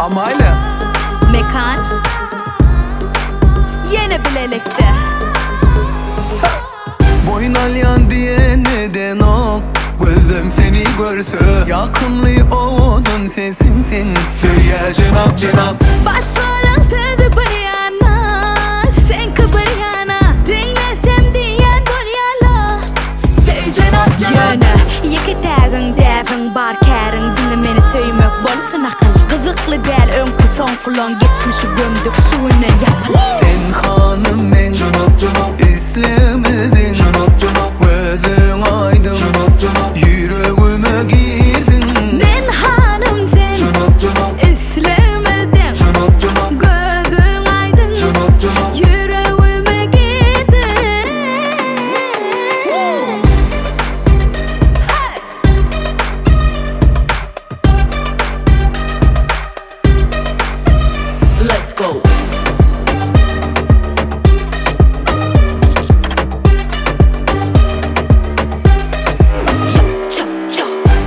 Amayla Mekan Yine Bilelik'te. Boyun alyan diye neden ok, gözüm seni görse yakınlı onun sesinsin. Söyle cenap cenap. Başların sözü bir yana, sen bir yana. Dinlesem diyen bir yana. Söyle cenap cenap. Yine iki tağın devin bar kârin. Dinlemeni söymek bolsun akıl. Kızıklı der önkü son kulon. Geçmişi gömdük suyunu yapalım. Sen hanım men islemedin, gözün aydın, yüreğime girdin. Men hanım sen islemedin, gözün aydın, yüreğime girdin. Let's go.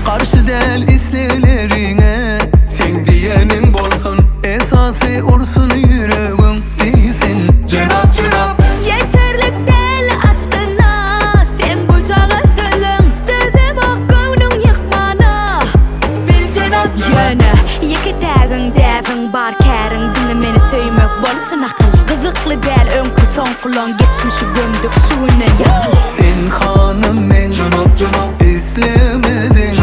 Karşı del islelerine, sen diyenin bolsun. Esası ursun yüreğin değilsin. Cenap cenap. Yeterlik değil aslında, sen bucağı sözüm. Düzü bak gönlün yıkmana. Bil cenap yine iki tağın devin bar kârin. Dinlemeni söymek bolsun akıl. Kızıklı der önkü son kulon. Geçmişi gömdük suyunu yapalım. Sen hanım men islemedin,